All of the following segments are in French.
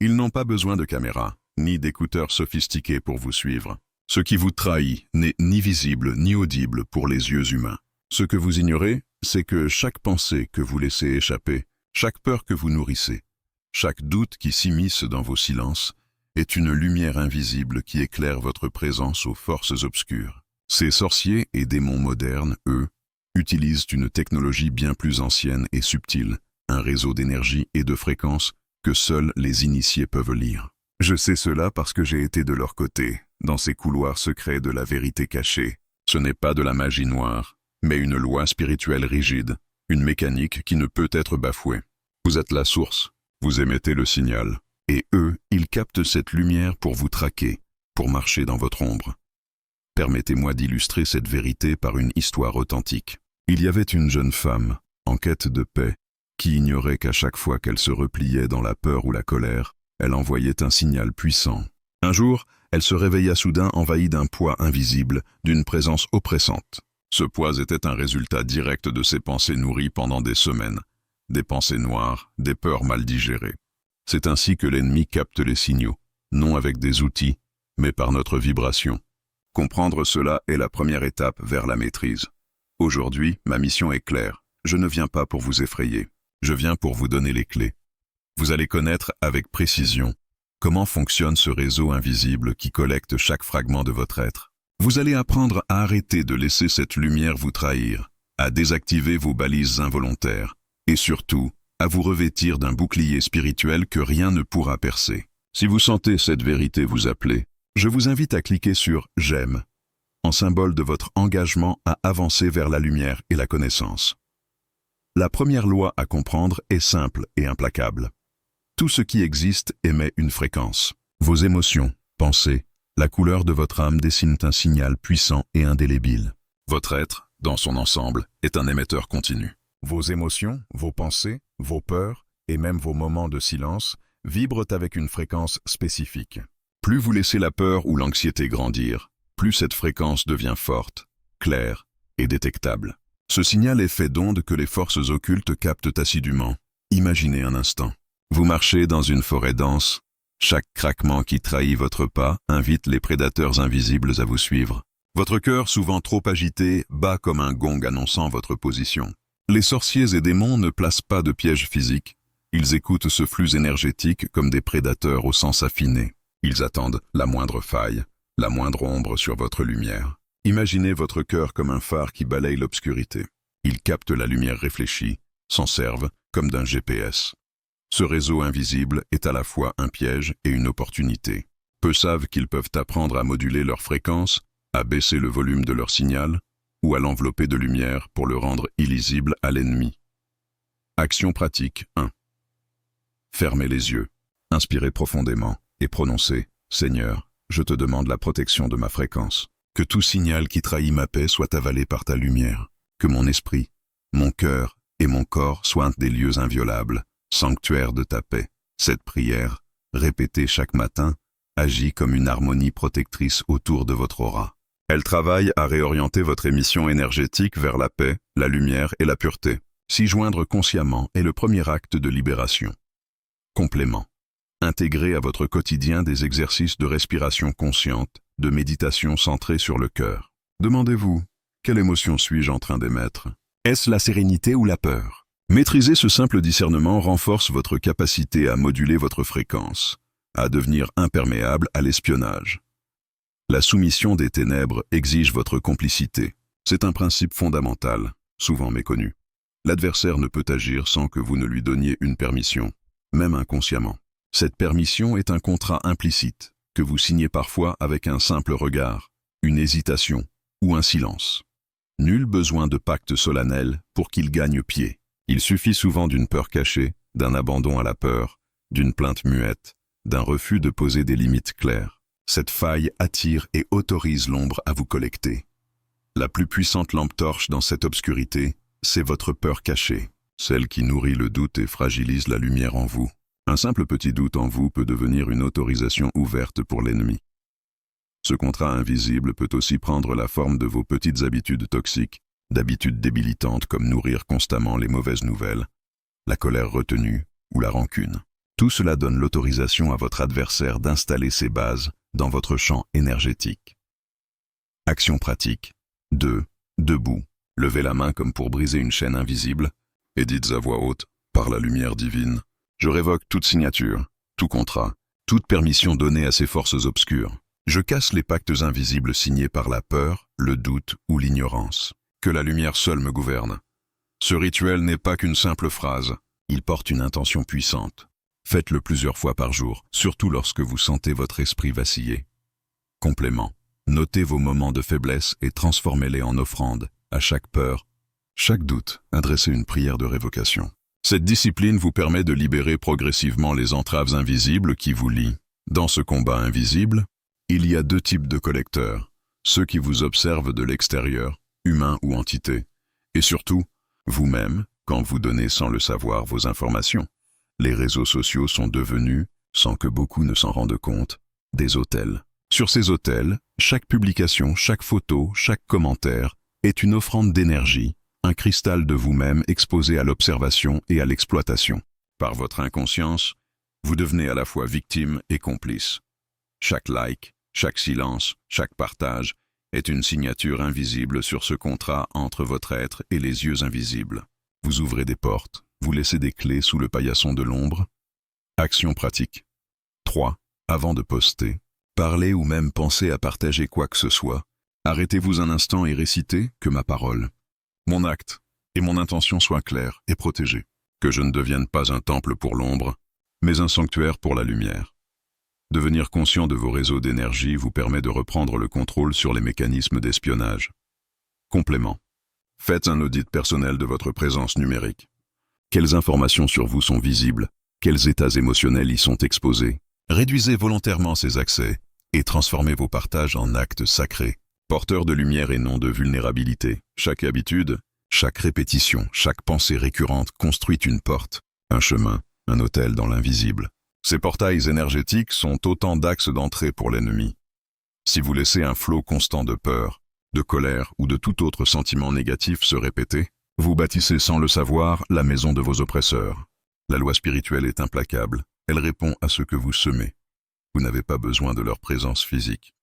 Ils n'ont pas besoin de caméra, ni d'écouteurs sophistiqués pour vous suivre. Ce qui vous trahit n'est ni visible ni audible pour les yeux humains. Ce que vous ignorez, c'est que chaque pensée que vous laissez échapper, chaque peur que vous nourrissez, chaque doute qui s'immisce dans vos silences, est une lumière invisible qui éclaire votre présence aux forces obscures. Ces sorciers et démons modernes, eux, utilisent une technologie bien plus ancienne et subtile, un réseau d'énergie et de fréquences que seuls les initiés peuvent lire. Je sais cela parce que j'ai été de leur côté, dans ces couloirs secrets de la vérité cachée. Ce n'est pas de la magie noire, mais une loi spirituelle rigide, une mécanique qui ne peut être bafouée. Vous êtes la source, vous émettez le signal, et eux, ils captent cette lumière pour vous traquer, pour marcher dans votre ombre. Permettez-moi d'illustrer cette vérité par une histoire authentique. Il y avait une jeune femme, en quête de paix, qui ignorait qu'à chaque fois qu'elle se repliait dans la peur ou la colère, elle envoyait un signal puissant. Un jour, elle se réveilla soudain envahie d'un poids invisible, d'une présence oppressante. Ce poids était un résultat direct de ses pensées nourries pendant des semaines, des pensées noires, des peurs mal digérées. C'est ainsi que l'ennemi capte les signaux, non avec des outils, mais par notre vibration. Comprendre cela est la première étape vers la maîtrise. Aujourd'hui, ma mission est claire. Je ne viens pas pour vous effrayer. Je viens pour vous donner les clés. Vous allez connaître avec précision comment fonctionne ce réseau invisible qui collecte chaque fragment de votre être. Vous allez apprendre à arrêter de laisser cette lumière vous trahir, à désactiver vos balises involontaires, et surtout, à vous revêtir d'un bouclier spirituel que rien ne pourra percer. Si vous sentez cette vérité vous appeler, je vous invite à cliquer sur « J'aime » en symbole de votre engagement à avancer vers la lumière et la connaissance. La première loi à comprendre est simple et implacable. Tout ce qui existe émet une fréquence. Vos émotions, pensées, la couleur de votre âme dessinent un signal puissant et indélébile. Votre être, dans son ensemble, est un émetteur continu. Vos émotions, vos pensées, vos peurs et même vos moments de silence vibrent avec une fréquence spécifique. Plus vous laissez la peur ou l'anxiété grandir, plus cette fréquence devient forte, claire et détectable. Ce signal est fait d'ondes que les forces occultes captent assidûment. Imaginez un instant. Vous marchez dans une forêt dense. Chaque craquement qui trahit votre pas invite les prédateurs invisibles à vous suivre. Votre cœur, souvent trop agité, bat comme un gong annonçant votre position. Les sorciers et démons ne placent pas de pièges physiques. Ils écoutent ce flux énergétique comme des prédateurs au sens affiné. Ils attendent la moindre faille, la moindre ombre sur votre lumière. Imaginez votre cœur comme un phare qui balaye l'obscurité. Ils captent la lumière réfléchie, s'en servent comme d'un GPS. Ce réseau invisible est à la fois un piège et une opportunité. Peu savent qu'ils peuvent apprendre à moduler leur fréquence, à baisser le volume de leur signal, ou à l'envelopper de lumière pour le rendre illisible à l'ennemi. Action pratique 1. Fermez les yeux, inspirez profondément et prononcez « Seigneur, je te demande la protection de ma fréquence. Que tout signal qui trahit ma paix soit avalé par ta lumière. Que mon esprit, mon cœur et mon corps soient des lieux inviolables, sanctuaires de ta paix. » Cette prière, répétée chaque matin, agit comme une harmonie protectrice autour de votre aura. Elle travaille à réorienter votre émission énergétique vers la paix, la lumière et la pureté. S'y joindre consciemment est le premier acte de libération. Complément. Intégrez à votre quotidien des exercices de respiration consciente, de méditation centrée sur le cœur. Demandez-vous, quelle émotion suis-je en train d'émettre? Est-ce la sérénité ou la peur? Maîtriser ce simple discernement renforce votre capacité à moduler votre fréquence, à devenir imperméable à l'espionnage. La soumission des ténèbres exige votre complicité. C'est un principe fondamental, souvent méconnu. L'adversaire ne peut agir sans que vous ne lui donniez une permission, même inconsciemment. Cette permission est un contrat implicite, que vous signez parfois avec un simple regard, une hésitation ou un silence. Nul besoin de pacte solennel pour qu'il gagne pied. Il suffit souvent d'une peur cachée, d'un abandon à la peur, d'une plainte muette, d'un refus de poser des limites claires. Cette faille attire et autorise l'ombre à vous collecter. La plus puissante lampe torche dans cette obscurité, c'est votre peur cachée, celle qui nourrit le doute et fragilise la lumière en vous. Un simple petit doute en vous peut devenir une autorisation ouverte pour l'ennemi. Ce contrat invisible peut aussi prendre la forme de vos petites habitudes toxiques, d'habitudes débilitantes comme nourrir constamment les mauvaises nouvelles, la colère retenue ou la rancune. Tout cela donne l'autorisation à votre adversaire d'installer ses bases dans votre champ énergétique. Action pratique. 2. Debout. Levez la main comme pour briser une chaîne invisible et dites à voix haute, par la lumière divine, je révoque toute signature, tout contrat, toute permission donnée à ces forces obscures. Je casse les pactes invisibles signés par la peur, le doute ou l'ignorance. Que la lumière seule me gouverne. Ce rituel n'est pas qu'une simple phrase, il porte une intention puissante. Faites-le plusieurs fois par jour, surtout lorsque vous sentez votre esprit vaciller. Complément. Notez vos moments de faiblesse et transformez-les en offrande. À chaque peur, chaque doute, adressez une prière de révocation. Cette discipline vous permet de libérer progressivement les entraves invisibles qui vous lient. Dans ce combat invisible, il y a 2 types de collecteurs. Ceux qui vous observent de l'extérieur, humains ou entités. Et surtout, vous-même, quand vous donnez sans le savoir vos informations. Les réseaux sociaux sont devenus, sans que beaucoup ne s'en rendent compte, des autels. Sur ces autels, chaque publication, chaque photo, chaque commentaire est une offrande d'énergie, un cristal de vous-même exposé à l'observation et à l'exploitation. Par votre inconscience, vous devenez à la fois victime et complice. Chaque like, chaque silence, chaque partage est une signature invisible sur ce contrat entre votre être et les yeux invisibles. Vous ouvrez des portes, vous laissez des clés sous le paillasson de l'ombre. Action pratique. 3. Avant de poster, parlez ou même pensez à partager quoi que ce soit. Arrêtez-vous un instant et récitez que ma parole, mon acte et mon intention soient clairs et protégés. Que je ne devienne pas un temple pour l'ombre, mais un sanctuaire pour la lumière. Devenir conscient de vos réseaux d'énergie vous permet de reprendre le contrôle sur les mécanismes d'espionnage. Complément. Faites un audit personnel de votre présence numérique. Quelles informations sur vous sont visibles? Quels états émotionnels y sont exposés? Réduisez volontairement ces accès et transformez vos partages en actes sacrés, porteurs de lumière et non de vulnérabilité. Chaque habitude, chaque répétition, chaque pensée récurrente construit une porte, un chemin, un autel dans l'invisible. Ces portails énergétiques sont autant d'axes d'entrée pour l'ennemi. Si vous laissez un flot constant de peur, de colère ou de tout autre sentiment négatif se répéter, vous bâtissez sans le savoir la maison de vos oppresseurs. La loi spirituelle est implacable, elle répond à ce que vous semez. Vous n'avez pas besoin de leur présence physique.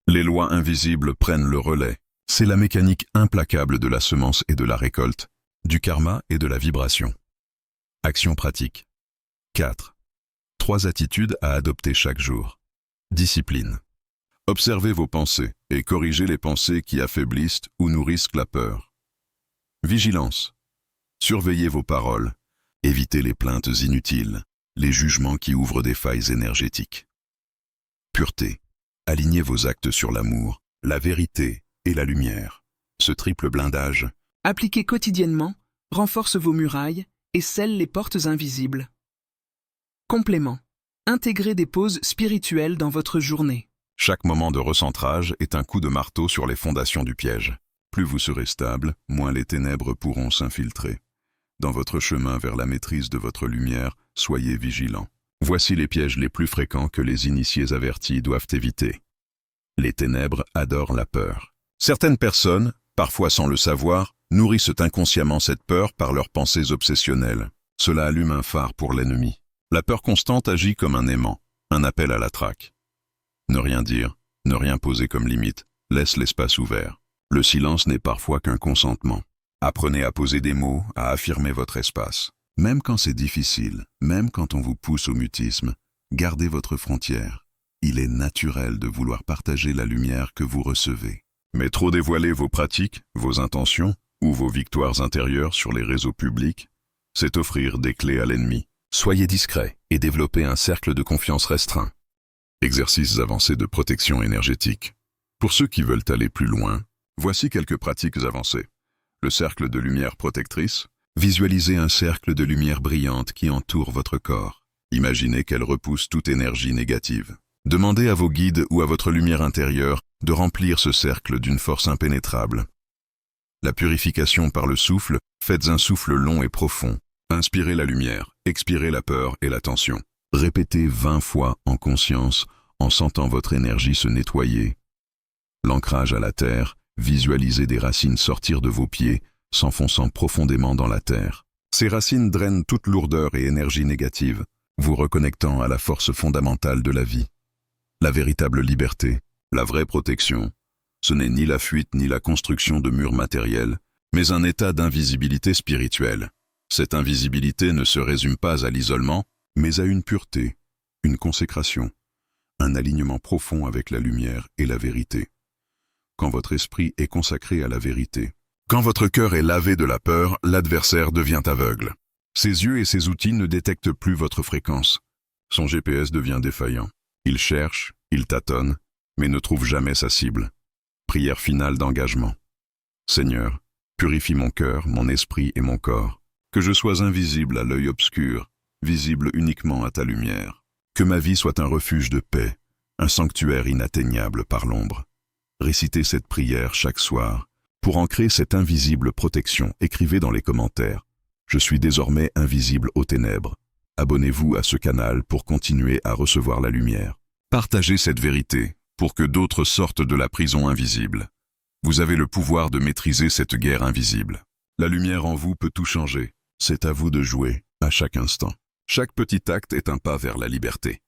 Les lois invisibles prennent le relais. C'est la mécanique implacable de la semence et de la récolte, du karma et de la vibration. Action pratique. 4. 3 attitudes à adopter chaque jour. Discipline. Observez vos pensées et corrigez les pensées qui affaiblissent ou nourrissent la peur. Vigilance. Surveillez vos paroles. Évitez les plaintes inutiles, les jugements qui ouvrent des failles énergétiques. Pureté. Alignez vos actes sur l'amour, la vérité et la lumière. Ce triple blindage, appliqué quotidiennement, renforce vos murailles et scelle les portes invisibles. Complément. Intégrez des pauses spirituelles dans votre journée. chaque moment de recentrage est un coup de marteau sur les fondations du piège. Plus vous serez stable, moins les ténèbres pourront s'infiltrer. Dans votre chemin vers la maîtrise de votre lumière, soyez vigilants. Voici les pièges les plus fréquents que les initiés avertis doivent éviter. Les ténèbres adorent la peur. Certaines personnes, parfois sans le savoir, nourrissent inconsciemment cette peur par leurs pensées obsessionnelles. Cela allume un phare pour l'ennemi. La peur constante agit comme un aimant, un appel à la traque. Ne rien dire, ne rien poser comme limite, laisse l'espace ouvert. Le silence n'est parfois qu'un consentement. Apprenez à poser des mots, à affirmer votre espace. Même quand c'est difficile, même quand on vous pousse au mutisme, gardez votre frontière. Il est naturel de vouloir partager la lumière que vous recevez. Mais trop dévoiler vos pratiques, vos intentions ou vos victoires intérieures sur les réseaux publics, c'est offrir des clés à l'ennemi. Soyez discret et développez un cercle de confiance restreint. Exercices avancés de protection énergétique. Pour ceux qui veulent aller plus loin, voici quelques pratiques avancées. Le cercle de lumière protectrice. Visualisez un cercle de lumière brillante qui entoure votre corps. Imaginez qu'elle repousse toute énergie négative. Demandez à vos guides ou à votre lumière intérieure de remplir ce cercle d'une force impénétrable. La purification par le souffle, faites un souffle long et profond. Inspirez la lumière, expirez la peur et la tension. Répétez 20 fois en conscience, en sentant votre énergie se nettoyer. L'ancrage à la terre, visualisez des racines sortir de vos pieds, s'enfonçant profondément dans la terre. Ces racines drainent toute lourdeur et énergie négative, vous reconnectant à la force fondamentale de la vie. La véritable liberté, la vraie protection, ce n'est ni la fuite ni la construction de murs matériels, mais un état d'invisibilité spirituelle. Cette invisibilité ne se résume pas à l'isolement, mais à une pureté, une consécration, un alignement profond avec la lumière et la vérité. Quand votre esprit est consacré à la vérité, quand votre cœur est lavé de la peur, l'adversaire devient aveugle. Ses yeux et ses outils ne détectent plus votre fréquence. Son GPS devient défaillant. Il cherche, il tâtonne, mais ne trouve jamais sa cible. Prière finale d'engagement. Seigneur, purifie mon cœur, mon esprit et mon corps. Que je sois invisible à l'œil obscur, visible uniquement à ta lumière. Que ma vie soit un refuge de paix, un sanctuaire inatteignable par l'ombre. Récitez cette prière chaque soir. Pour ancrer cette invisible protection, écrivez dans les commentaires « Je suis désormais invisible aux ténèbres ». Abonnez-vous à ce canal pour continuer à recevoir la lumière. Partagez cette vérité pour que d'autres sortent de la prison invisible. Vous avez le pouvoir de maîtriser cette guerre invisible. La lumière en vous peut tout changer. C'est à vous de jouer, à chaque instant. Chaque petit acte est un pas vers la liberté.